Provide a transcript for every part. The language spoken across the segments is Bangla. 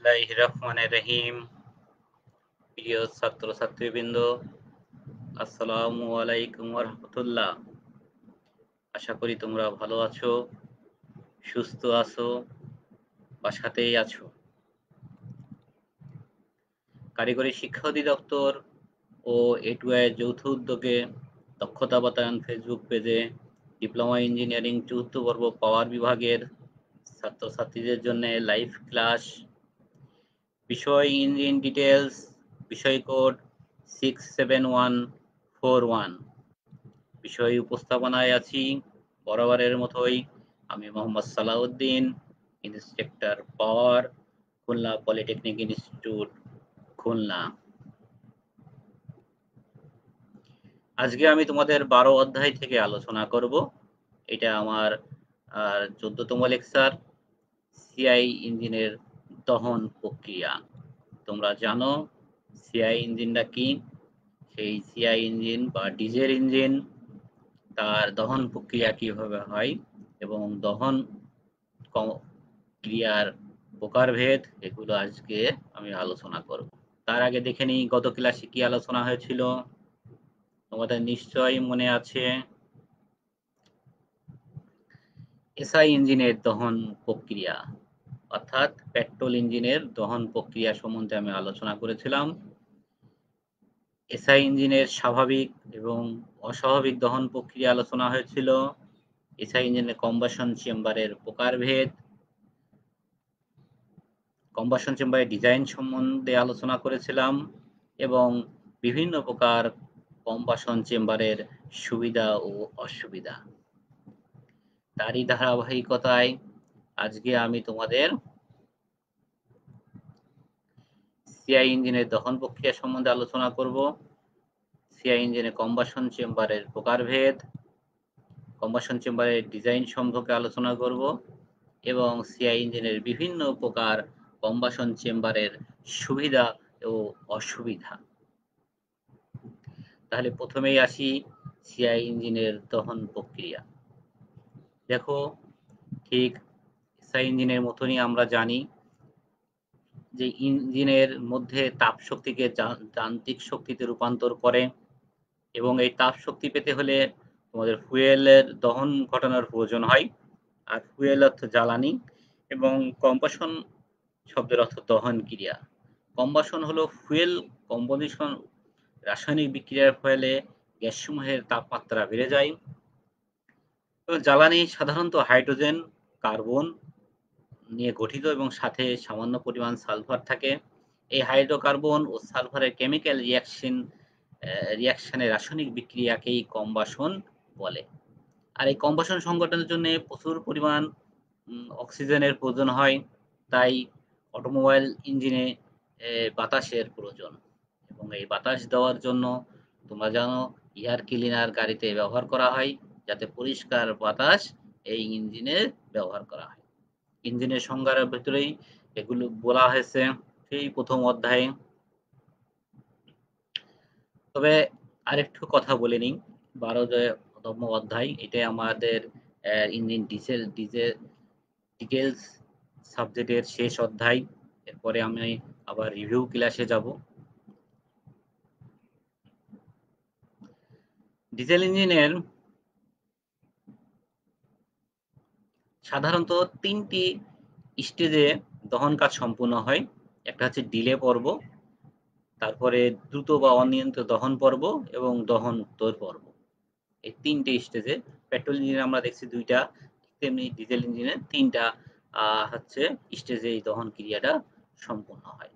বিসমিল্লাহির রহমানির রহিম। প্রিয় ছাত্রছাত্রীবৃন্দ, আসসালামু আলাইকুম ওয়া রাহমাতুল্লাহ। আশা করি তোমরা ভালো আছো, সুস্থ আছো বা সাথেই আছো। কারিগরি শিক্ষা অধিদপ্তর ও এটুআই যৌথ উদ্যোগে দক্ষতা বাতায়ন ফেসবুক পেজে ডিপ্লোমা ইঞ্জিনিয়ারিং চতুর্থ পর্ব পাওয়ার বিভাগের ছাত্রছাত্রীদের জন্য লাইভ ক্লাস। বিষয় ইঞ্জিন ডিটেলস, বিষয় কোড 67141। বিষয় উপস্থাপনায় আছি বরাবরের মতোই আমি মোহাম্মদ সালাউদ্দিন, ইন্সট্রাক্টর পাওয়ার, খুলনা পলিটেকনিক ইনস্টিটিউট, খুলনা। আজকে আমি তোমাদের 12 অধ্যায় থেকে আলোচনা করব। এটা আমার 14তম লেকচার, সিআই ইঞ্জিনের দহন প্রক্রিয়া। তোমরা জানো সিআই ইঞ্জিনটা কি? সেই সিআই ইঞ্জিন বা ডিজেল ইঞ্জিন, তার দহন প্রক্রিয়া কিভাবে হয় এবং দহন ক্রিয়ার প্রকারভেদ, এগুলো আজকে আমি আলোচনা করব। তার আগে দেখে নিই গত ক্লাসে কি আলোচনা হয়েছিল। তোমাদের নিশ্চয়ই মনে আছে এসআই ইঞ্জিনের দহন প্রক্রিয়া, অর্থাৎ পেট্রোল ইঞ্জিনের দহন প্রক্রিয়া সম্বন্ধে আমি আলোচনা করেছিলাম। এসআই ইঞ্জিনের স্বাভাবিক এবং অস্বাভাবিক দহন প্রক্রিয়া আলোচনা হয়েছিল। এসআই ইঞ্জিনের কম্বাসন চেম্বারের প্রকারভেদ, কম্বাসন চেম্বারের ডিজাইন সম্বন্ধে আলোচনা করেছিলাম এবং বিভিন্ন প্রকার কম্বাসন চেম্বারের সুবিধা ও অসুবিধা। তারই ধারাবাহিকতায় আজকে আমি তোমাদের সিআই ইঞ্জিনের দহন প্রক্রিয়া সম্বন্ধে আলোচনা করব। সিআই ইঞ্জিনের কম্বাসন চেম্বারের প্রকারভেদ, কম্বাসন চেম্বারের ডিজাইন সম্পর্কে আলোচনা করব এবং সিআই ইঞ্জিনের বিভিন্ন প্রকার কম্বাসন চেম্বারের সুবিধা ও অসুবিধা। তাহলে প্রথমেই আসি সিআই ইঞ্জিনের দহন প্রক্রিয়া। দেখো, ঠিক এসআই ইঞ্জিনের মতনই আমরা জানি যে ইঞ্জিনের মধ্যে তাপ শক্তিকে যান্ত্রিক শক্তিতে রূপান্তর করে এবং এই তাপ শক্তি পেতে হলে তোমাদের ফুয়েলের দহন ঘটানোর প্রয়োজন হয়। আর ফুয়েল অর্থ জ্বালানি এবং কম্বাসন শব্দের অর্থ দহন ক্রিয়া। কম্বাসন হলো ফুয়েল কম্পোজিশন, রাসায়নিক বিক্রিয়ার ফলে গ্যাসসমূহের তাপমাত্রা বেড়ে যায়। জ্বালানি সাধারণত হাইড্রোজেন, কার্বন নিয়ে গঠিত এবং সাথে সামান্য পরিমাণ সালফার থাকে। এই হাইড্রোকার্বন ও সালফারের কেমিক্যাল রিয়াকশনে রাসায়নিক বিক্রিয়াকেই কম্বাসন বলে। আর এই কম্বাসন সংঘটনের জন্য প্রচুর পরিমাণ অক্সিজেনের প্রয়োজন হয়। তাই অটোমোবাইল ইঞ্জিনে বাতাসের প্রয়োজন এবং এই বাতাস দেওয়ার জন্য তোমরা জানো এয়ার ক্লিনার গাড়িতে ব্যবহার করা হয়, যাতে পরিষ্কার বাতাস এই ইঞ্জিনে ব্যবহার করা হয়। ইঞ্জিনের সংজ্ঞার ভেতরেই এগুলো বলা হয়েছে সেই প্রথম অধ্যায়ে। তবে আরেকটু কথা বলে নিই, 12তম অধ্যায়, এটাই আমাদের ইঞ্জিন ডিটেলস সাবজেক্টের শেষ অধ্যায়। এরপরে আমি আবার রিভিউ ক্লাসে যাব। ডিজেল ইঞ্জিনের সাধারণত 3টি স্টেজে দহন কাজ সম্পূর্ণ হয়। একটা হচ্ছে ডিলে পর্ব, তারপরে দ্রুত বা অনিয়ন্ত্রিত দহন পর্ব এবং দহন উত্তর পর্ব। এই 3টে স্টেজে পেট্রোল ইঞ্জিনে আমরা দেখছি 2টা, তেমনি ডিজেল ইঞ্জিনে 3টা হচ্ছে স্টেজে এই দহন ক্রিয়াটা সম্পূর্ণ হয়।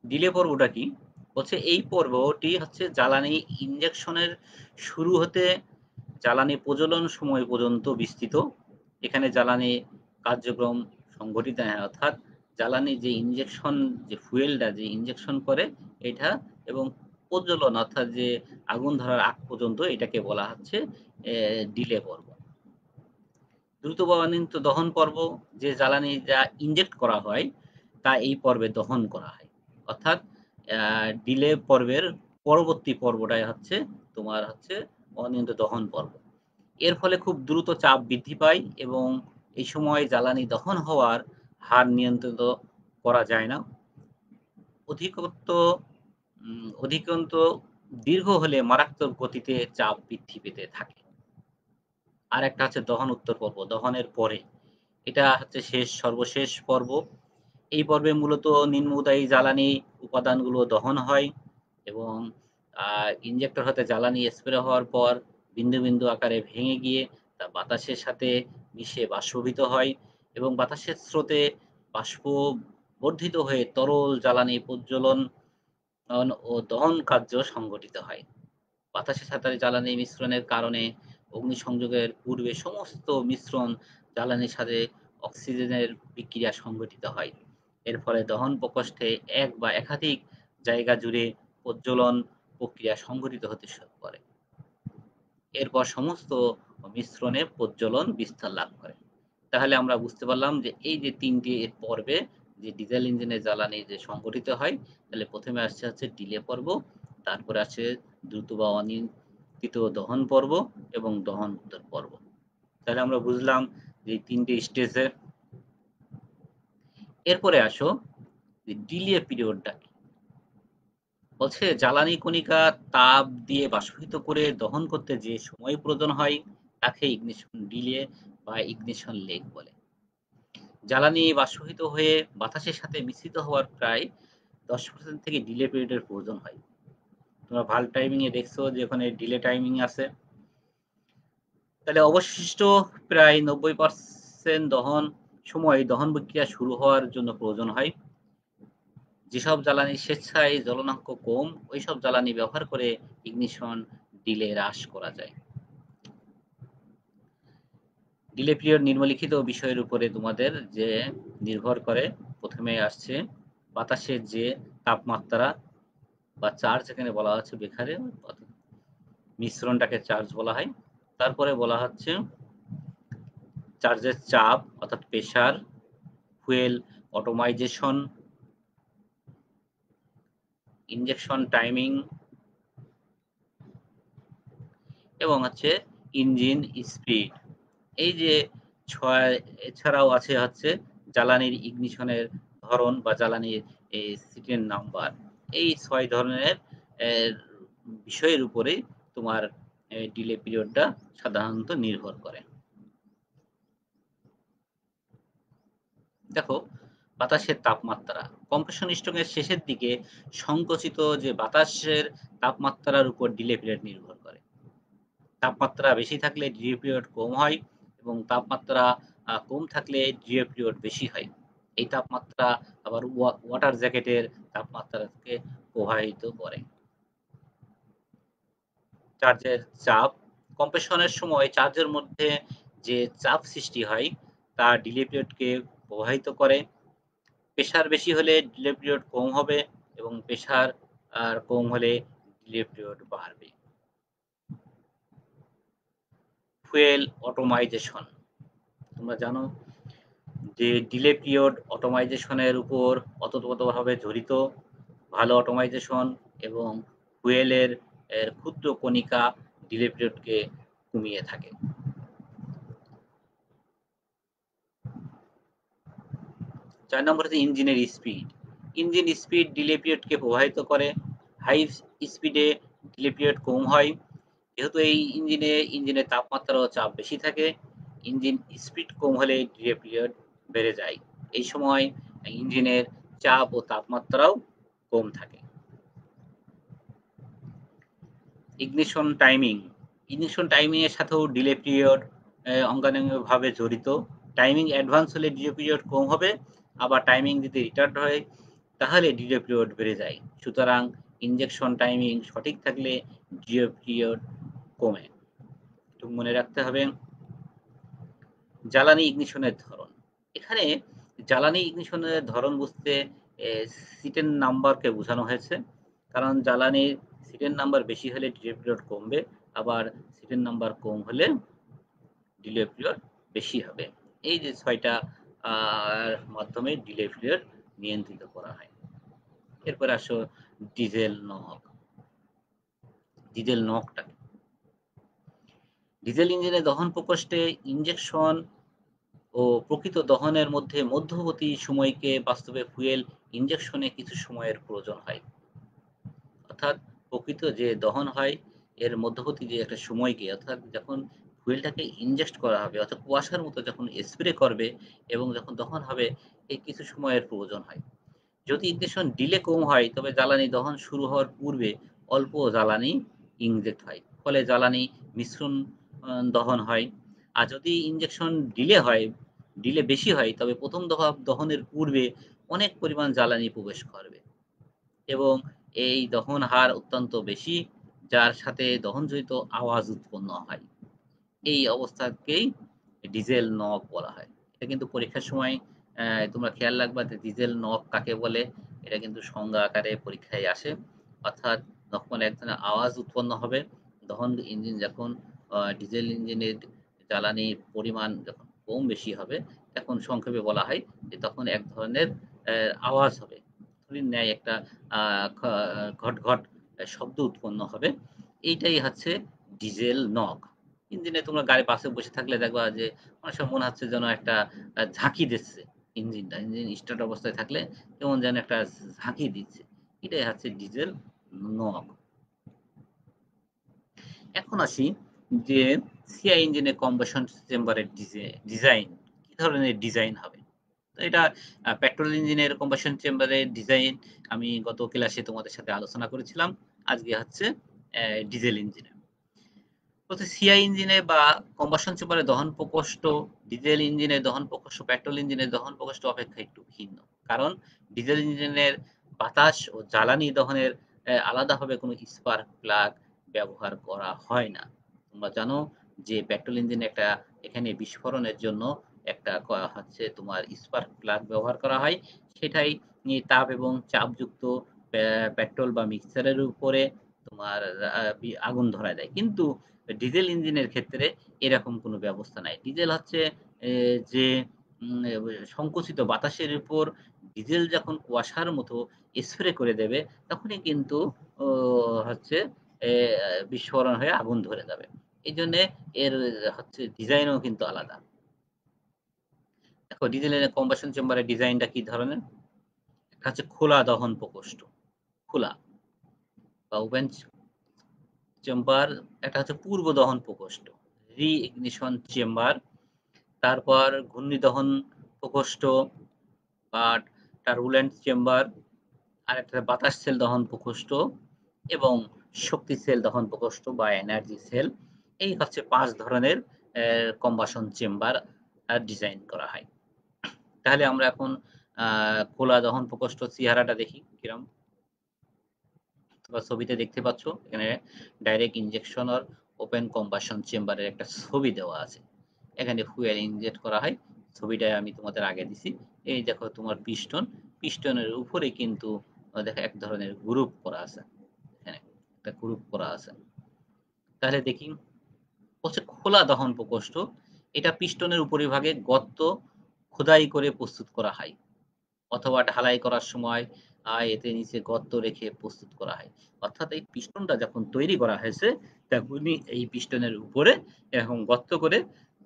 ডিলে পর্বটা কি? হচ্ছে এই পর্বটি হচ্ছে জ্বালানি ইনজেকশনের শুরু হতে জ্বালানি প্রজ্বলন সময় পর্যন্ত বিস্তৃত। এখানে জ্বালানি কার্যক্রম সংঘটিত হয়, অর্থাৎ জ্বালানি যে ইনজেকশন, যে ফুয়েলটা যে ইনজেকশন করে এটা, এবং প্রজ্বলন অর্থাৎ যে আগুন ধরার আগ পর্যন্ত এটাকে বলা হচ্ছে ডিলে পর্ব। দ্রুত বা অনিয়ন্ত্রিত দহন পর্ব, যে জ্বালানি যা ইনজেক্ট করা হয় তা এই পর্বে দহন করা হয়। অর্থাৎ ডিলে পর্বের পরবর্তী পর্বটাই হচ্ছে তোমার হচ্ছে অনিয়ন্ত্রিত দহন পর্ব। এর ফলে খুব দ্রুত চাপ বৃদ্ধি পায় এবং এই সময় জ্বালানি দহন হওয়ার হার নিয়ন্ত্রিত করা যায় না। অধিকত্ব অধিকন্ত দীর্ঘ হলে মারাত্মক গতিতে চাপ বৃদ্ধি পেতে থাকে। আরেকটা হচ্ছে দহন উত্তর পর্ব, দহনের পরে। এটা হচ্ছে সর্বশেষ পর্ব। এই পর্বে মূলত নিম্নদায়ী জ্বালানি উপাদানগুলো দহন হয় এবং ইনজেক্টর হতে জ্বালানি স্প্রে হওয়ার পর বিন্দু, বিন্দু আকারে ভেঙে গিয়ে তা বাতাসের সাথে মিশে বাষ্পীভূত হয় এবং বাতাসের স্রোতে বাষ্প বর্ধিত হয়ে তরল জ্বালানি প্রজ্বলন ও দহন কার্য সংঘটিত হয়। বাতাসের সাথে জ্বালানি মিশ্রণের কারণে অগ্নিসংযোগের পূর্বে সমস্ত মিশ্রণ জ্বালানির সাথে অক্সিজেনের বিক্রিয়া সংঘটিত হয়। এর ফলে দহন প্রকোষ্ঠে এক বা একাধিক জায়গা জুড়ে প্রজ্বলন প্রক্রিয়া সংঘটিত হতে শুরু করে। এরপর সমস্ত মিশ্রণে প্রজ্বলন বিস্তার লাভ করে। তাহলে আমরা বুঝতে পারলাম যে এই যে ৩ টি পর্বে যে ডিজেল ইঞ্জিনের জ্বালানি যে সংঘটিত হয়, তাহলে প্রথমে আসছে হচ্ছে ডিলে পর্ব, তারপরে আছে দ্রুত বা অনিয়ন্ত্রিত দহন পর্ব এবং দহন উত্তর পর্ব। তাহলে আমরা বুঝলাম যে ৩ টে স্টেজে। এরপরে আসো যে ডিলে পিরিয়ডটা কি? বলছে জ্বালানি কণিকা তাপ দিয়ে বাষ্পীভূত করে দহন করতে যে সময় প্রয়োজন হয় তাকে ইগনিশন ডিলে বা ইগনিশন লেগ বলে। জ্বালানি বাষ্পীভূত হয়ে বাতাসের সাথে মিশ্রিত হওয়ার প্রায় 10% থেকে ডিলে পিরিয়ডের প্রয়োজন হয়। তোমরা ভাল্ব টাইমিং এ দেখছো যে ওখানে ডিলে টাইমিং আছে। তাহলে অবশিষ্ট প্রায় 90% দহন প্রক্রিয়া শুরু হওয়ার জন্য প্রয়োজন হয়। যেসব জ্বালানি স্বেচ্ছায় জ্বলনাঙ্ক কম, ওইসব জ্বালানি ব্যবহার করে ইগনিশন ডিলে হ্রাস করা যায়। ডিলে পিরিয়ড নিম্নলিখিত বিষয়ের উপরে তোমাদের যে নির্ভর করে। প্রথমে আসছে বাতাসের যে তাপমাত্রা বা চার্জ, এখানে বলা হচ্ছে বেকারে মিশ্রণটাকে চার্জ বলা হয়। তারপরে বলা হচ্ছে চার্জের চাপ অর্থাৎ প্রেসার, ফুয়েল অটোমাইজেশন, ইনজেকশন টাইমিং এবং হচ্ছে ইঞ্জিন স্পিড। এই যে ছয়, এছাড়াও আছে হচ্ছে জ্বালানির ইগনিশনের ধরন বা জ্বালানির সিটের নাম্বার। এই ৬ ধরনের বিষয়ের উপরে তোমার ডিলে পিরিয়ডটা সাধারণত নির্ভর করে। দেখো বাতাসের তাপমাত্রা কম্প্রেশন স্ট্রোকের শেষের দিকে সংকুচিত যে বাতাসের তাপমাত্রার উপর ডিলে পিরিয়ড নির্ভর করে। তাপমাত্রা বেশি থাকলে ডিলে পিরিয়ড কম হয় এবং তাপমাত্রা কম থাকলে ডিলে পিরিয়ড বেশি হয়। এই তাপমাত্রা আবার ওয়াটার জ্যাকেটের তাপমাত্রাকে প্রভাবিত করে। চার্জের চাপ কম্প্রেশনের সময় চার্জের মধ্যে যে চাপ সৃষ্টি হয় তা ডিলে পিরিয়ডকে প্রভাবিত করে। প্রেসার বেশি হলে ডিলে পিরিয়ড কম হবে এবং প্রেসার কম হলে ডিলে পিরিয়ড বাড়বে। ফুয়েল অটোমাইজেশন, তোমরা জানো যে ডিলে পিরিয়ড অটোমাইজেশনের উপর ওতপ্রোতভাবে জড়িত। ভালো অটোমাইজেশন এবং ফুয়েলের ক্ষুদ্র কণিকা ডিলে পিরিয়ডকে কমিয়ে থাকে। ৪ নম্বর হচ্ছে ইঞ্জিনের স্পিড। ইঞ্জিন স্পিড ডিলে পিরিয়ডকে প্রভাবিত করে। হাই স্পিডে ডিলে পিরিয়ড কম হয়। যেহেতু এই ইঞ্জিনের তাপমাত্রা ও চাপ বেশি থাকে, ইঞ্জিন স্পিড কম হলে ডিলে পিরিয়ড বেড়ে যায়। এই সময় ইঞ্জিনের চাপ ও তাপমাত্রাও কম থাকে। ইগনিশন টাইমিং, ইগনিশন টাইমিং এর সাথেও ডিলে পিরিয়ড অঙ্গাঙ্গিভাবে জড়িত। টাইমিং অ্যাডভান্স হলে ডিলে পিরিয়ড কম হবে, আবার টাইমিং যদি রিটার্ড হয় তাহলে ডিলে পিরিয়ড বেড়ে যায়। সুতরাং ইনজেকশন টাইমিং সঠিক থাকলে ডিলে পিরিয়ড কমে। একটু মনে রাখতে হবে। জ্বালানি ইগনিশনের ধরন, এখানে জ্বালানি ইগনিশনের ধরন বুঝতে সিটের নাম্বারকে বোঝানো হয়েছে। কারণ জ্বালানির সিটের নাম্বার বেশি হলে ডিলে পিরিয়ড কমবে, আবার সিটের নাম্বার কম হলে ডিলে পিরিয়ড বেশি হবে। এই যে ৬টা মাধ্যমে ডিলে পিরিয়ড নিয়ন্ত্রিত করা হয়। এরপরে আসো ডিজেল নক। ডিজেল নকটা ডিজেল ইঞ্জিনের দহন প্রকোষ্ঠে ইনজেকশন ও প্রকৃত দহনের মধ্যে মধ্যবর্তী সময়কে বাস্তবে ফুয়েল ইনজেকশনে কিছু সময়ের প্রয়োজন হয়। অর্থাৎ প্রকৃত যে দহন হয় এর মধ্যবর্তী যে একটা সময়কে, অর্থাৎ যখন ফুয়েলটাকে ইনজেক্ট করা হবে অর্থাৎ কুয়াশার মতো যখন স্প্রে করবে এবং যখন দহন হবে, এই কিছু সময়ের প্রয়োজন হয়। যদি ইনজেকশন ডিলে কম হয় তবে জ্বালানি দহন শুরু হওয়ার পূর্বে অল্প জ্বালানি ইনজেক্ট হয়, ফলে জ্বালানি মিশ্রণ দহন হয়। আর যদি ইনজেকশন ডিলে বেশি হয় তবে প্রথম দফা দহনের পূর্বে অনেক পরিমাণ জ্বালানি প্রবেশ করবে এবং এই দহন হার অত্যন্ত বেশি, যার সাথে দহনজনিত আওয়াজ উৎপন্ন হয়। এই অবস্থাকেই ডিজেল নক বলা হয়। এটা কিন্তু পরীক্ষার সময় তোমরা খেয়াল রাখবা যে ডিজেল নক কাকে বলে? এটা কিন্তু সংজ্ঞা আকারে পরীক্ষায় আসে। অর্থাৎ যখন এক ধরনের আওয়াজ উৎপন্ন হবে, দহন ইঞ্জিন যখন ডিজেল ইঞ্জিনের জ্বালানির পরিমাণ যখন কম বেশি হবে, তখন সংক্ষেপে বলা হয় যে তখন এক ধরনের আওয়াজ হবে। ধ্বনির ন্যায় একটা আ খ ঘট, ঘট শব্দ উৎপন্ন হবে। এইটাই হচ্ছে ডিজেল নক। ইঞ্জিনে তোমরা গাড়ি বাসে বসে থাকলে দেখবা যে অনেক সময় মনে হচ্ছে যেন একটা ঝাঁকি দিচ্ছে ইঞ্জিনটা। ইঞ্জিন স্টার্ট অবস্থায় থাকলে কেমন যেন একটা ঝাঁকি দিচ্ছে। এটাই হচ্ছে ডিজেল নক। এখন আসি যে সিআই ইঞ্জিনের কম্বাশন চেম্বারের ডিজাইন কি ধরনের ডিজাইন হবে? তো এটা পেট্রোল ইঞ্জিনের কম্বাশন চেম্বারের ডিজাইন আমি গত ক্লাসে তোমাদের সাথে আলোচনা করেছিলাম। আজকে হচ্ছে ডিজেল ইঞ্জিনের। বলছে সিআই ইঞ্জিনে বা কম্বাশন চেম্বারে দহন প্রকোষ্ঠ ডিজেল ইঞ্জিনের দহন প্রকোষ্ঠ পেট্রোল ইঞ্জিনের দহন প্রকোষ্ঠ অপেক্ষা একটু ভিন্ন। কারণ ডিজেল ইঞ্জিনের বাতাস ও জ্বালানি দহনের আলাদাভাবে কোনো স্পার্ক প্লাগ ব্যবহার করা হয় না। তোমরা জানো যে পেট্রোল ইঞ্জিনে একটা এখানে বিস্ফোরণের জন্য একটা হচ্ছে তোমার স্পার্ক প্লাগ ব্যবহার করা হয়। সেটাই তাপ এবং চাপযুক্ত পেট্রোল বা মিক্সারের উপরে তোমার আগুন ধরায় দেয়। কিন্তু ডিজেল ইঞ্জিনের ক্ষেত্রে এরকম কোনো ব্যবস্থা নাই। ডিজেল হচ্ছে এ যে উম এ সংকুচিত বাতাসের উপর ডিজেল যখন কুয়াশার মতো স্প্রে করে দেবে, তখনই কিন্তু ও হচ্ছে এ বিস্ফোরণ হয়ে আগুন ধরে যাবে। এইজন্যে এর হচ্ছে ডিজাইনও কিন্তু আলাদা। দেখো ডিজেলের কম্বাশন চেম্বারের ডিজাইনটা কি ধরনের? একটা হচ্ছে খোলা দহন প্রকোষ্ঠ, খোলা বা ওপেন চেম্বার, একটা হচ্ছে পূর্ব দহন প্রকোষ্ঠ, রি-ইগনিশন চেম্বার, তারপর ঘূর্ণি দহন প্রকোষ্ঠ বা টার্বুলেন্ট চেম্বার, আরেকটা বাতাস সেল দহন প্রকোষ্ঠ এবং শক্তি সেল দহন প্রকোষ্ঠ বা এনার্জি সেল। এই হচ্ছে ৫ ধরনের কম্বাশন চেম্বার ডিজাইন করা হয়। তাহলে আমরা এখন খোলা দহন প্রকোষ্ঠ চেহারাটা দেখি কিরম। তোমরা ছবিতে দেখতে পাচ্ছ এখানে direct injection or open combustion চেম্বারের একটা ছবি দেওয়া আছে। এখানে ফুয়েল ইনজেক্ট করা হয়। ছবিটা আমি তোমাদের আগে দিছি। এই দেখো তোমার পিস্টন, পিস্টনের উপরে কিন্তু দেখো এক ধরনের গ্রুপ করা আছে। এখানে একটা গ্রুপ করা আছে। তাহলে দেখি হচ্ছে খোলা দহন প্রকোষ্ঠ। এটা পিস্টনের উপরিভাগে গর্ত খোদাই করে প্রস্তুত করা হয়। অথবা ঢালাই করার সময় এতে নিচে গর্ত রেখে প্রস্তুত করা হয়। অর্থাৎ এই পিস্টনটা যখন তৈরি করা হয়েছে, তখনই এই পিস্টনের উপরে এরকম গর্ত করে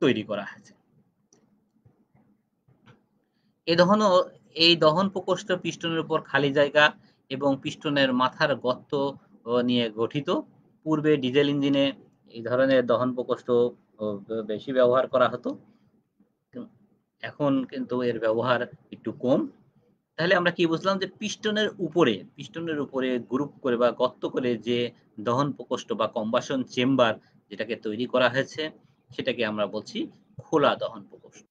তৈরি করা হয়েছে। এই দহন প্রকোষ্ঠ পিস্টনের উপর খালি জায়গা এবং পিস্টনের মাথার গর্ত নিয়ে গঠিত। পূর্বে ডিজেল ইঞ্জিনে এই ধরনের দহন প্রকোষ্ঠ বেশি ব্যবহার করা হতো। এখন কিন্তু এর ব্যবহার একটু কম। তাহলে আমরা কি বুঝলাম যে পিস্টনের উপরে গ্রুপ করে বা গর্ত করে যে দহন প্রকোষ্ঠ বা কম্বাশন চেম্বার যেটাকে তৈরি করা হয়েছে, সেটাকে আমরা বলছি খোলা দহন প্রকোষ্ঠ।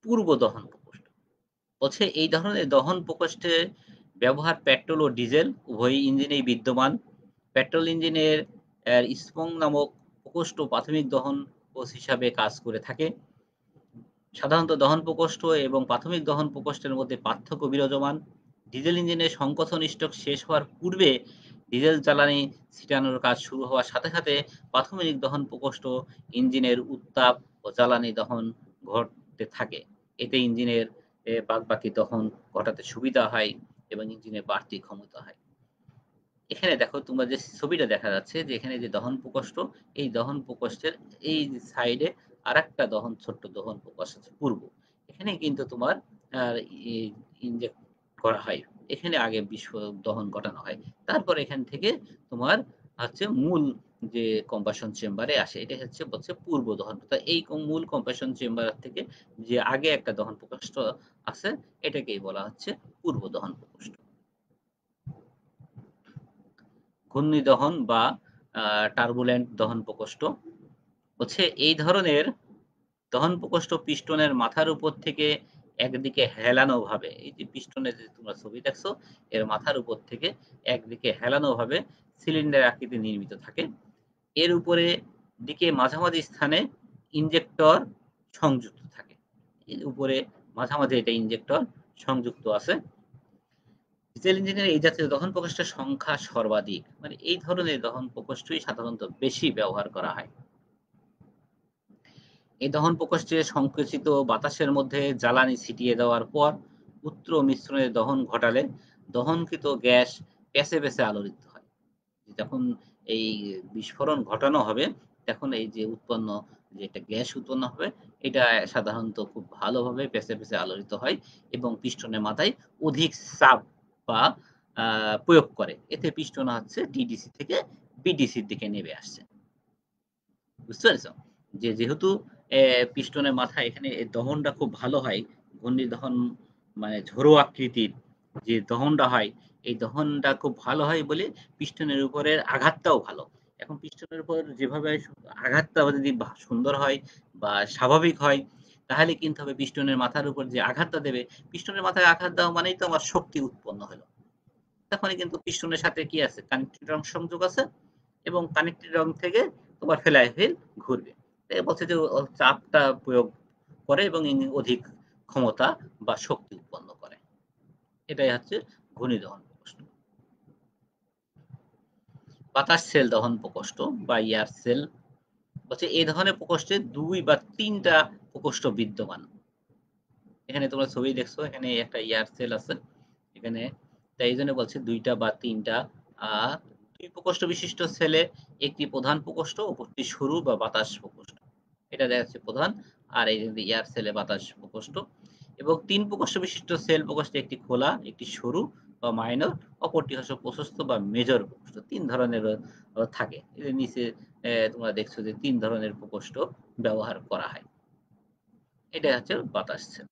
পূর্ব দহন প্রকোষ্ঠ বলছে এই ধরনের দহন প্রকোষ্ঠে ব্যবহার পেট্রোল ও ডিজেল উভয় ইঞ্জিনেই বিদ্যমান। পেট্রোল ইঞ্জিনের স্পং নামক প্রকোষ্ঠ প্রাথমিক দহন কোষ হিসাবে কাজ করে থাকে। সাধারণত দহন প্রকোষ্ঠ এবং প্রাথমিক দহন প্রকোষ্ঠের মধ্যে পার্থক্য বিরাজমান। ডিজেল ইঞ্জিনের সংকোচন স্ট্রোক শেষ হওয়ার পূর্বে ডিজেল জ্বালানি ছিটানোর কাজ শুরু হওয়ার সাথে সাথে প্রাথমিক দহন প্রকোষ্ঠ ইঞ্জিনের উত্তাপ ও জ্বালানি দহন ঘটতে থাকে। এতে ইঞ্জিনের বাদবাকি দহন ঘটাতে সুবিধা হয় এবং ইঞ্জিনের বাড়তি ক্ষমতা হয়। এখানে দেখো তোমরা যে ছবিটা দেখা যাচ্ছে যে এখানে যে দহন প্রকোষ্ঠ, এই দহন প্রকোষ্ঠের এই সাইডে আরেকটা ছোট্ট দহন প্রকোষ্ঠ আছে পূর্ব। এখানে কিন্তু তোমার আ ই ইনজেক্ট করা হয়। এখানে আগে দহন ঘটানো হয়। তারপর এখান থেকে তোমার হচ্ছে মূল যে কম্বাশন চেম্বারে আসে। এটা হচ্ছে পূর্ব দহন। তো এই মূল কম্বাশন চেম্বার থেকে যে আগে একটা দহন প্রকোষ্ঠ আছে, এটাকেই বলা হচ্ছে পূর্ব দহন প্রকোষ্ঠ। ঘূর্ণিদহন বা টার্বুলেন্ট দহন প্রকোষ্ঠ এই ধরনের দহন প্রকোষ্ঠ পিস্টনের মাথার উপর থেকে একদিকে হেলানো ভাবে, এই যে পিস্টনের যে তোমরা ছবি দেখছো, এর মাথার উপর থেকে একদিকে হেলানো ভাবে সিলিন্ডার আকৃতি নির্মিত থাকে। এর উপরে দিকে মাঝামাঝি স্থানে ইনজেক্টর সংযুক্ত থাকে। এর উপরে মাঝামাঝি এটা ইনজেক্টর সংযুক্ত আছে। ডিজেল ইঞ্জিনের এই জাতীয় দহন প্রকোষ্ঠের সংখ্যা সর্বাধিক, মানে এই ধরনের দহন প্রকোষ্ঠই সাধারণত বেশি ব্যবহার করা হয়। এই দহন প্রকোষ্ঠে সংকুচিত বাতাসের মধ্যে জ্বালানি ছিটিয়ে দেওয়ার পর উচ্চ মিশ্রণে দহন ঘটালে দহনকৃত গ্যাস প্যাঁচে প্যাঁচে আলোড়িত হয়। যখন এই বিস্ফোরণ ঘটানো হবে, তখন এই যে উৎপন্ন যে একটা গ্যাস উৎপন্ন হবে, এটা সাধারণত খুব ভালোভাবে প্যাঁচে প্যাঁচে আলোড়িত হয় এবং পিস্টনের মাথায় অধিক চাপ বা প্রয়োগ করে। এতে পিস্টন হচ্ছে টিডিসি থেকে বিডিসির দিকে নেমে আসছে। বুঝতে পেরেছ? যেহেতু পিস্টনের মাথায় এখানে দহনটা খুব ভালো হয়, ঘূর্ণিদহন মানে ঝোড়ো আকৃতির যে দহনটা হয়, এই দহনটা খুব ভালো হয় বলে পিস্টনের উপরের আঘাতটাও ভালো। এখন পিস্টনের উপর যেভাবে আঘাতটা যদি সুন্দর হয় বা স্বাভাবিক হয়, তাহলে কিন্তু হবে পিস্টনের মাথার উপর যে আঘাতটা দেবে, পিস্টনের মাথায় আঘাত দেওয়া মানেই তো আমার শক্তি উৎপন্ন হলো। তখনই কিন্তু পিস্টনের সাথে কি আছে? কানেক্টেড রং সংযোগ আছে এবং কানেক্টেড রং থেকে তোমার ফ্লাই-হুইল ঘুরবে। বলছে যে চাপটা প্রয়োগ করে এবং অধিক ক্ষমতা বা শক্তি উৎপন্ন করে। এটাই হচ্ছে ঘূর্ণিদহন প্রকোষ্ঠ। বাতাস সেল দহন প্রকোষ্ঠ বা এয়ার সেল এই ধরনের প্রকোষ্ঠে ২ বা ৩ টা প্রকোষ্ঠ বিদ্যমান। এখানে তোমরা ছবি দেখছো, এখানে একটা এয়ার সেল আছে। এখানে তাই এই জন্য বলছে ২ টা বা ৩ টা ২ প্রকোষ্ঠ বিশিষ্ট সেলে একটি প্রধান প্রকোষ্ঠ, অপরটি সরু বা বাতাস প্রকোষ্ঠ। এটা দেখা যাচ্ছে প্রধান, আর এই যে এয়ার সেলে বাতাস প্রকোষ্ঠ। এবং ৩ প্রকোষ্ঠ বিশিষ্ট সেল প্রকোষ্ঠে একটি খোলা, একটি সরু বা মাইনর, অপরটি হচ্ছে প্রশস্ত বা মেজর প্রকোষ্ঠ। ৩ ধরনের থাকে। এর নিচে তোমরা দেখছো যে ৩ ধরনের প্রকোষ্ঠ ব্যবহার করা হয়। এটা হচ্ছে বাতাস সেল।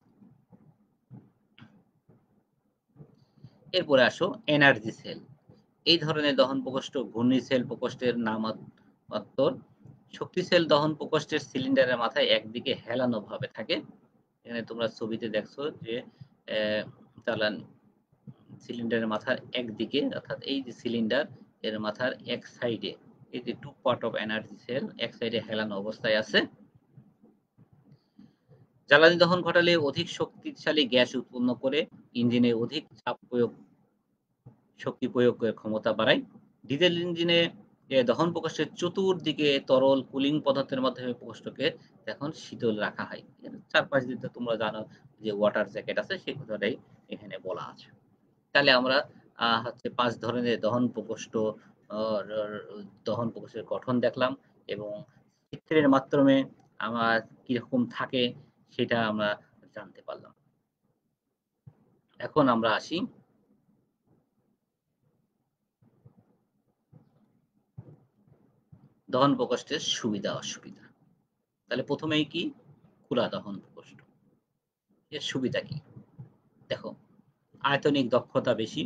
এরপরে আসো এনার্জি সেল। এই ধরনের দহন প্রকোষ্ঠ ঘূর্ণি সেল প্রকোষ্ঠের নামান্তর। শক্তি সেল দহন প্রকোষ্ঠের সিলিন্ডারের মাথায় একদিকে হেলানো ভাবে থাকে। এখানে তোমরা ছবিতে দেখছো যে জ্বালানি সিলিন্ডারের মাথার একদিকে, অর্থাৎ এই যে সিলিন্ডার, এর মাথার এক সাইডে এই যে 2 পার্ট অফ এনার্জি সেল এক সাইডে হেলানো অবস্থায় আছে। জ্বালানি দহন ঘটালে অধিক শক্তিশালী গ্যাস উৎপন্ন করে ইঞ্জিনে অধিক চাপ প্রয়োগ শক্তি প্রয়োগের ক্ষমতা বাড়ায়। ডিজেল ইঞ্জিনে দহন প্রকোষ্ঠের চতুর্দিকে তরল কুলিং পদার্থের মাধ্যমে প্রকোষ্ঠকে এখন শীতল রাখা হয়। এর চারপাশ দিয়ে তো তোমরা জানো যে ওয়াটার জ্যাকেট আছে, সেই কথাটাই এখানে বলা আছে। তাহলে আমরা হচ্ছে ৫ ধরনের দহন প্রকোষ্ঠের গঠন দেখলাম এবং চিত্রের মাধ্যমে আমার কিরকম থাকে সেটা আমরা জানতে পারলাম। এখন আমরা আসি দহন প্রকোষ্ঠের সুবিধা অসুবিধা। তাহলে প্রথমেই কি? খোলা দহন প্রকোষ্ঠ। এর সুবিধা কি? দেখো, আয়তনিক দক্ষতা বেশি,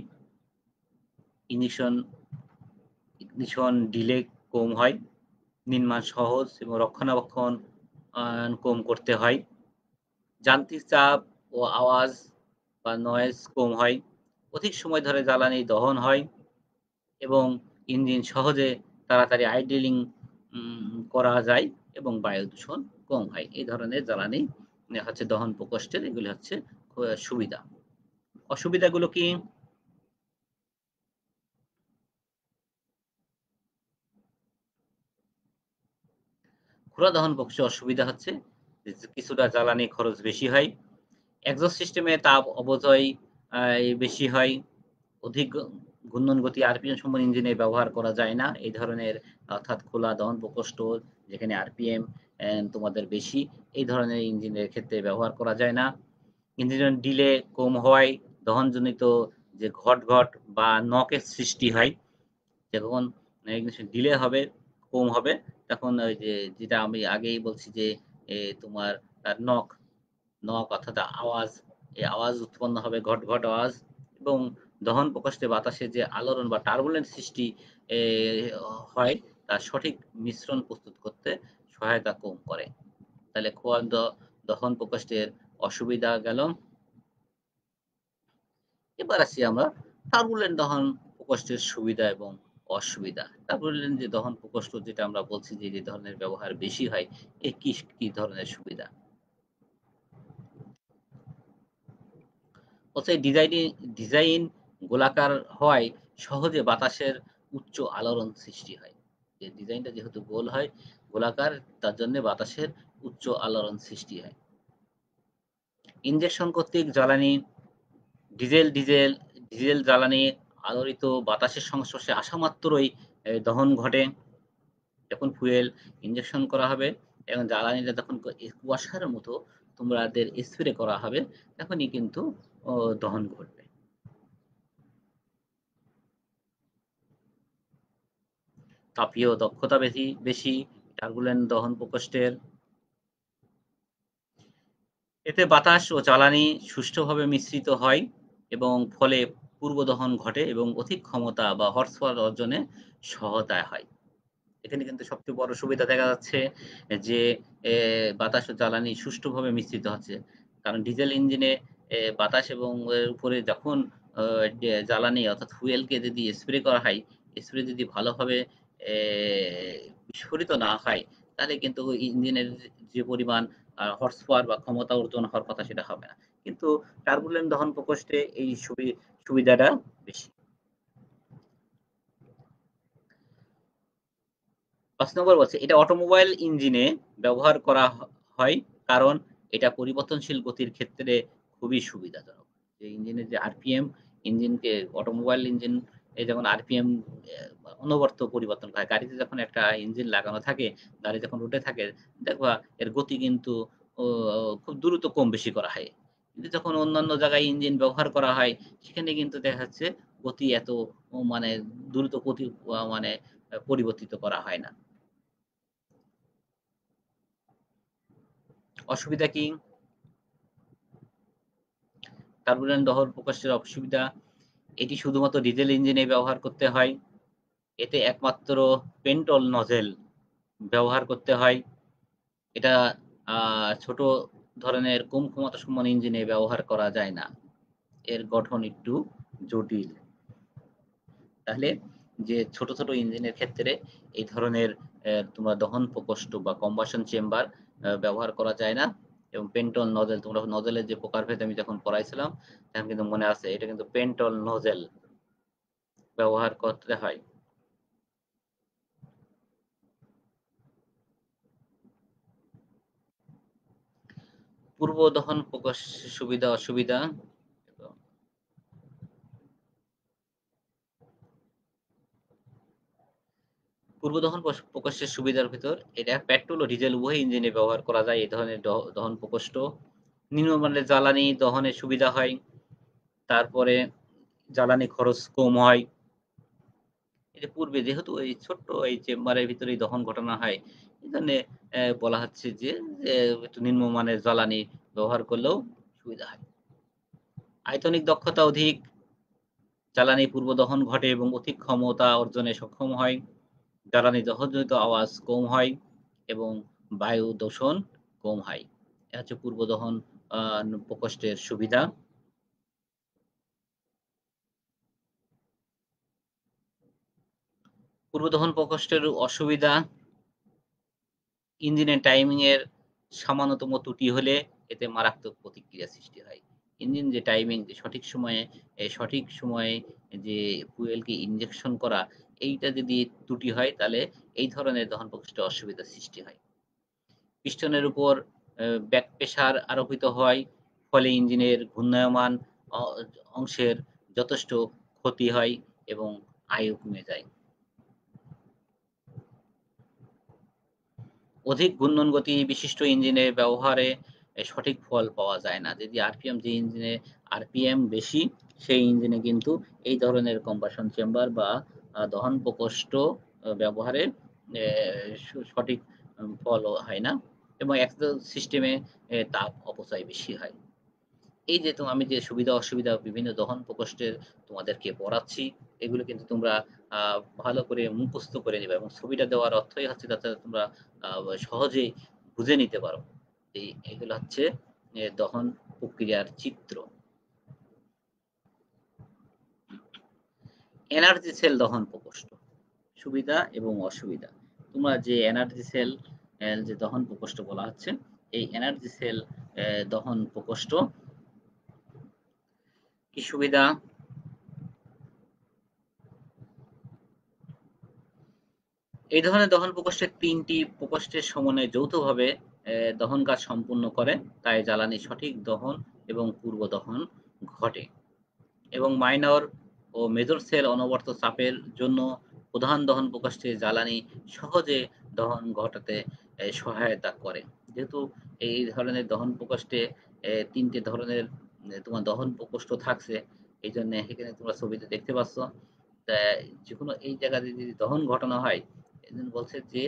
ইগনিশন ডিলে কম হয়, নির্মাণ সহজ এবং রক্ষণাবেক্ষণ কম করতে হয়, যান্ত্রিক চাপ ও আওয়াজ বা নয়েজ কম হয়, অধিক সময় ধরে জ্বালানি দহন হয় এবং ইঞ্জিন সহজে তাড়াতাড়ি আইডলিং করা যায় এবং বায়ু দূষণ কম হয়। এই ধরনের জ্বালানি হচ্ছে দহন প্রকোষ্ঠের, এগুলি হচ্ছে সুবিধা। অসুবিধাগুলো কি? খোলা দহন প্রকোষ্ঠের অসুবিধা হচ্ছে যে কিছুটা জ্বালানি খরচ বেশি হয়, এক্সস্ট সিস্টেমে তাপ অপচয় বেশি হয়, অধিক ঘূর্ণন গতি আরপিএম সম্পন্ন ইঞ্জিনে ব্যবহার করা যায় না। এই ধরনের অর্থাৎ খোলা দহন প্রকোষ্ঠ যেখানে আরপিএম তোমাদের বেশি, এই ধরনের ইঞ্জিনের ক্ষেত্রে ব্যবহার করা যায় না। ইঞ্জিনের ডিলে কম হওয়ায় দহনজনিত যে ঘট বা নকের সৃষ্টি হয়, যখন ডিলে হবে, কম হবে, তখন ওই যে যেটা আমি আগেই বলছি যে তোমার নক নক অর্থাৎ আওয়াজ, এই আওয়াজ উৎপন্ন হবে, ঘট আওয়াজ, এবং দহন প্রকোষ্ঠে বাতাসে যে আলোড়ন বা টার্বুলেন্ট সৃষ্টি এ হয়, তার সঠিক মিশ্রণ প্রস্তুত করতে সহায়তা কম করে। তাহলে দহন প্রকোষ্ঠের অসুবিধা গেল। এবার আসি আমরা টার্বুলেন্ট দহন প্রকোষ্ঠের সুবিধা এবং অসুবিধা। টার্বুলেন্ট যে দহন প্রকোষ্ঠ যেটা আমরা বলছি যে ধরনের ব্যবহার বেশি হয়, এ কি ধরনের সুবিধা? হচ্ছে ডিজাইন গোলাকার হওয়ায় সহজে বাতাসের উচ্চ আলোড়ন সৃষ্টি হয়। যে ডিজাইনটা যেহেতু গোল হয়, গোলাকার, তার জন্য বাতাসের উচ্চ আলোড়ন সৃষ্টি হয়। ইনজেকশন কর্তৃক জ্বালানি ডিজেল জ্বালানি আলোড়িত বাতাসের সংস্পর্শে আসা মাত্রই দহন ঘটে। যখন ফুয়েল ইনজেকশন করা হবে এবং জ্বালানিটা যখন কুয়াশার মতো তোমাদের স্প্রে করা হবে, তখনই কিন্তু দহন ঘটবে। তাপীয় দক্ষতা বেশি টার্বুলেন্ট দহন প্রকোষ্ঠের। এতে বাতাস ও জ্বালানি সুষ্ঠুভাবে মিশ্রিত হয় এবং ফলে পূর্ব দহন ঘটে এবং অধিক ক্ষমতা বা হর্স পাওয়ার অর্জনে সহায়তা হয়। এখানে কিন্তু সবচেয়ে বড় সুবিধা দেখা যাচ্ছে যে বাতাস ও জ্বালানি সুষ্ঠুভাবে মিশ্রিত হচ্ছে। কারণ ডিজেল ইঞ্জিনে বাতাস এবং এর উপরে যখন জ্বালানি অর্থাৎ ফুয়েলকে যদি স্প্রে করা হয়, স্প্রে যদি ভালোভাবে এ বিস্ফোরিত না হয়, তাহলে কিন্তু ইঞ্জিনের যে পরিমাণ হর্স পাওয়ার বা ক্ষমতা অর্জন হওয়ার কথা, সেটা হবে না। কিন্তু টার্বুলেন্ট দহন প্রকোষ্ঠে এই সুবিধাটা বেশি। ৫ নম্বর বলছে এটা অটোমোবাইল ইঞ্জিনে ব্যবহার করা হয়, কারণ এটা পরিবর্তনশীল গতির ক্ষেত্রে খুবই সুবিধাজনক। যে ইঞ্জিনের যে আরপিএম, ইঞ্জিনকে অটোমোবাইল ইঞ্জিন যেমন আরপিএম অনবরত পরিবর্তন হয়। গাড়িতে যখন একটা ইঞ্জিন লাগানো থাকে, গাড়ি যখন রুটে থাকে, দেখবা এর গতি কিন্তু ও খুব দ্রুত কম বেশি করা হয়। কিন্তু যখন অন্যান্য জায়গায় ইঞ্জিন ব্যবহার করা হয়, সেখানে কিন্তু দেখা যাচ্ছে গতি এত মানে দ্রুত গতি মানে পরিবর্তিত করা হয় না। অসুবিধা কি? টার্বুলেন্ট দহন প্রকোষ্ঠের অসুবিধা, এটি শুধুমাত্র ডিজেল ইঞ্জিনে ব্যবহার করতে হয়। এতে একমাত্র পেন্টল নজেল ব্যবহার করতে হয়। এটা ছোট ধরনের কম ক্ষমতা সম্পন্ন ইঞ্জিনে ব্যবহার করা যায় না। এর গঠন একটু জটিল। তাহলে যে ছোট ইঞ্জিনের ক্ষেত্রে এই ধরনের তোমার দহন প্রকোষ্ঠ বা কম্বাশন চেম্বার ব্যবহার করা যায় না। এবং পেন্টল নজেল, তোমরা নজেলের যে প্রকারভেদ আমি যখন পড়াইছিলাম, তখন কিন্তু মনে আছে এটা কিন্তু পেন্টল নজেল ব্যবহার করতে হয়। পূর্ব দহন প্রকোষ্ঠের সুবিধা অসুবিধা। পূর্ব দহন প্রকোষ্ঠের সুবিধার ভিতর এটা পেট্রোল ও ডিজেল উভয় ইঞ্জিনে ব্যবহার করা যায় এই ধরনের দহন প্রকোষ্ঠ। নিম্নমানের জ্বালানি দহনের সুবিধা হয়। তারপরে জ্বালানি খরচ কম হয়। এটা পূর্বে যেহেতু এই ছোট্ট এই চেম্বারের ভিতরেই দহন ঘটানো হয়, এজন্য বলা হচ্ছে যে একটু নিম্নমানের জ্বালানি ব্যবহার করলেও সুবিধা হয়। আয়তনিক দক্ষতা অধিক, জ্বালানি পূর্ব দহন ঘটে এবং অধিক ক্ষমতা অর্জনে সক্ষম হয়। জ্বালানি দহনজনিত আওয়াজ কম হয় এবং বায়ু দূষণ কম হয়। এটা হচ্ছে পূর্ব দহন প্রকোষ্ঠের সুবিধা। পূর্ব দহন প্রকোষ্ঠের অসুবিধা, ইঞ্জিনের টাইমিং এর সামান্যতম ত্রুটি হলে এতে মারাত্মক প্রতিক্রিয়া সৃষ্টি হয়। ইঞ্জিন যে টাইমিং, যে সঠিক সময়ে যে ফুয়েলকে ইনজেকশন করা, এইটা যদি ত্রুটি হয়, তাহলে এই ধরনের দহন প্রকোষ্ঠে অসুবিধার সৃষ্টি হয়। পিস্টনের উপর ব্যাক প্রেসার আরোপিত হয়, ফলে ইঞ্জিনের ঘূর্ণায়মান অ অংশের যথেষ্ট ক্ষতি হয়। এবং আয়ু কমে যায়। অধিক ঘূর্ণন গতি বিশিষ্ট ইঞ্জিনের ব্যবহারে সঠিক ফল পাওয়া যায় না। যদি আরপিএম, যে ইঞ্জিনে আরপিএম বেশি, সেই ইঞ্জিনে কিন্তু এই ধরনের কম্বাসন চেম্বার বা দহন প্রকোষ্ঠ ব্যবহারে সঠিক ফল হয় না এবং এক্সহাস্ট সিস্টেমে তাপ অপচয় বেশি হয়। এই যে আমি যে সুবিধা অসুবিধা বিভিন্ন দহন প্রকোষ্ঠের তোমাদেরকে পড়াচ্ছি, এগুলো কিন্তু তোমরা ভালো করে মুখস্থ করে নিবে এবং ছবিটা দেওয়ার অর্থই হচ্ছে যাতে তোমরা সহজেই বুঝে নিতে পারো। এগুলো হচ্ছে দহন প্রক্রিয়ার চিত্র। এনার্জি সেল দহন প্রকোষ্ঠ, সুবিধা এবং অসুবিধা। তোমরা যে এনার্জি সেল যে দহন প্রকোষ্ঠ বলা হচ্ছে, এই এনার্জি সেল দহন প্রকোষ্ঠ কি সুবিধা? এই ধরনের দহন প্রকোষ্ঠের ৩ টি প্রকোষ্ঠের সমন্বয়ে যৌথভাবে দহন কাজ সম্পূর্ণ করে, তাই জ্বালানির সঠিক দহন এবং পূর্ব দহন ঘটে। এবং মাইনর ও মেজর সেল অনবরত চাপের জন্য প্রধান দহন প্রকোষ্ঠে জ্বালানি সহজে দহন ঘটাতে সহায়তা করে। যেহেতু এই ধরনের দহন প্রকোষ্ঠে ৩ টে ধরনের তোমার দহন প্রকোষ্ঠ থাকছে, এইজন্য এখানে তোমরা ছবিতে দেখতে পাচ্ছ। তা যেকোনো এই জায়গাতে যদি দহন ঘটানো হয়, এজন্য বলছে যে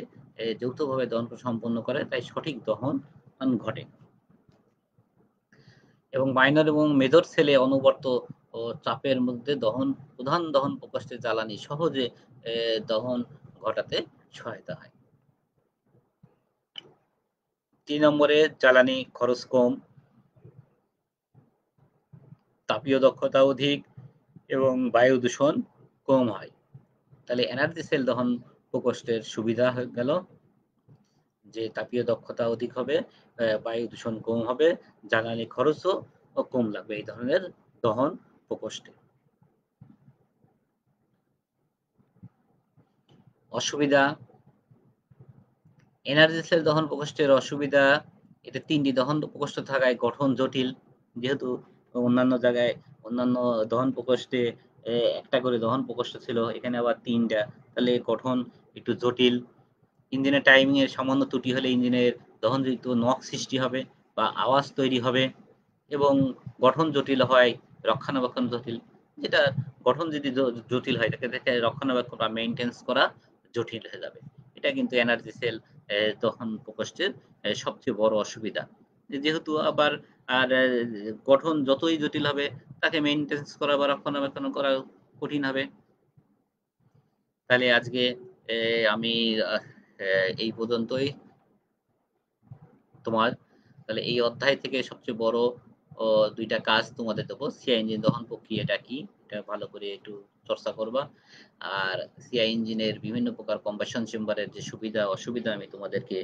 যৌথভাবে দহন সম্পন্ন করে, তাই সঠিক দহন ঘটে। এবং মাইনর এবং মেজর সেলে অনবরত ও চাপের মধ্যে প্রধান দহন প্রকোষ্ঠে জ্বালানি সহজে দহন ঘটাতে সহায়তা হয়। ৩ নম্বরে জ্বালানি খরচ কম, তাপীয় দক্ষতা অধিক এবং বায়ু দূষণ কম হয়। তাহলে এনার্জি সেল দহন প্রকোষ্ঠের সুবিধা হয়ে গেল যে তাপীয় দক্ষতা অধিক হবে, বায়ু দূষণ কম হবে, জ্বালানি খরচও কম লাগবে এই ধরনের দহন প্রকোষ্ঠে। অসুবিধা, এনার্জি সেল দহন প্রকোষ্ঠের অসুবিধা, এটা ৩টি দহন প্রকোষ্ঠ থাকায় গঠন জটিল। যেহেতু অন্যান্য জায়গায় অন্যান্য দহন প্রকোষ্ঠে একটা করে দহন প্রকোষ্ঠ ছিল, এখানে আবার ৩টা, তাহলে গঠন একটু জটিল। ইঞ্জিনের টাইমিং এর সামান্য ত্রুটি হলে ইঞ্জিনের দহনযোগ্য নক সৃষ্টি হবে বা আওয়াজ তৈরি হবে এবং গঠন জটিল হয়, রক্ষণাবেক্ষণ জটিল। যেটা গঠন যদি জটিল হয়, তাকে দেখে রক্ষণাবেক্ষণ বা মেইনটেন্স করা জটিল হয়ে যাবে। এটা কিন্তু এনার্জি সেল দহন প্রকোষ্ঠের সবচেয়ে বড় অসুবিধা। যেহেতু আবার আর গঠন যতই জটিল হবে, তাকে মেইনটেন্স করা বা রক্ষণাবেক্ষণ করা কঠিন হবে। তাহলে আজকে আমি এই পর্যন্তই তোমার। তাহলে এই অধ্যায় থেকে সবচেয়ে বড় ২টা কাজ তোমাদের দেবো। সিআই ইঞ্জিন দহন প্রক্রিয়াটা কি, এটা ভালো করে একটু চর্চা করবা। আর সিআই ইঞ্জিনের বিভিন্ন প্রকার কম্বাসন চেম্বারের যে সুবিধা অসুবিধা আমি তোমাদেরকে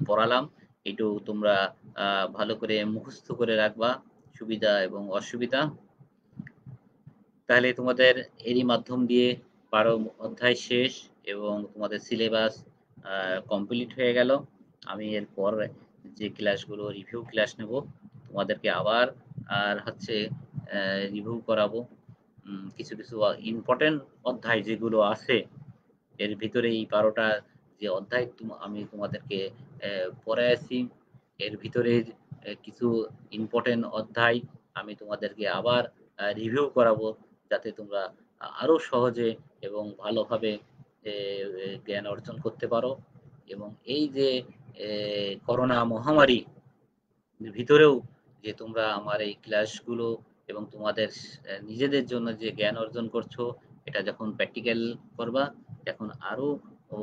পড়ালাম, একটু তোমরা ভালো করে মুখস্থ করে রাখবা সুবিধা এবং অসুবিধা। তাহলে তোমাদের এরই মাধ্যম দিয়ে ১২ অধ্যায় শেষ এবং তোমাদের সিলেবাস কমপ্লিট হয়ে গেল। আমি এরপর যে ক্লাসগুলো রিভিউ ক্লাস নেব, তোমাদেরকে আবার আর হচ্ছে রিভিউ করাবো। কিছু কিছু ইম্পর্টেন্ট অধ্যায় যেগুলো আছে, এর ভিতরে এই ১২টা যে অধ্যায় আমি তোমাদেরকে পড়াইছি, এর ভিতরে কিছু ইম্পর্টেন্ট অধ্যায় আমি তোমাদেরকে আবার রিভিউ করাবো, যাতে তোমরা আরো সহজে এবং ভালোভাবে জ্ঞান অর্জন করতে পারো। এবং এই যে করোনা মহামারী ভিতরেও যে তোমরা আমার এই ক্লাসগুলো এবং তোমাদের নিজেদের জন্য যে জ্ঞান অর্জন করছো, এটা যখন প্র্যাকটিক্যাল করবা, তখন আরো ও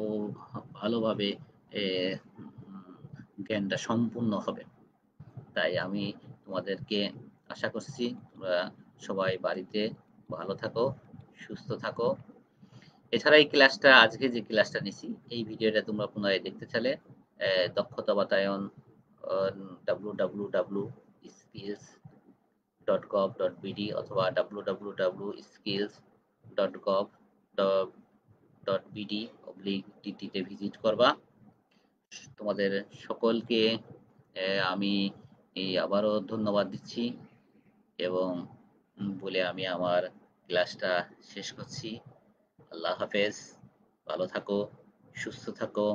ভালোভাবে এ, জ্ঞানটা সম্পূর্ণ হবে। তাই আমি তোমাদেরকে আশা করছি তোমরা সবাই বাড়িতে ভালো থাকো, সুস্থ থাকো। এছাড়া এই ক্লাসটা, আজকে যে ক্লাসটা নিছি, এই ভিডিওটা তোমরা পুনরায় দেখতে চাইলে দক্ষতা বাতায়ন www.skills.gov.bd অথবা www.skills.gov.bd/dt তে ভিজিট করবা। তোমাদের সকলকে আমি আবারও ধন্যবাদ দিচ্ছি এবং বলে আমি আমার ক্লাসটা শেষ করছি। আল্লাহ হাফেজ। ভালো থাকো, সুস্থ থাকো।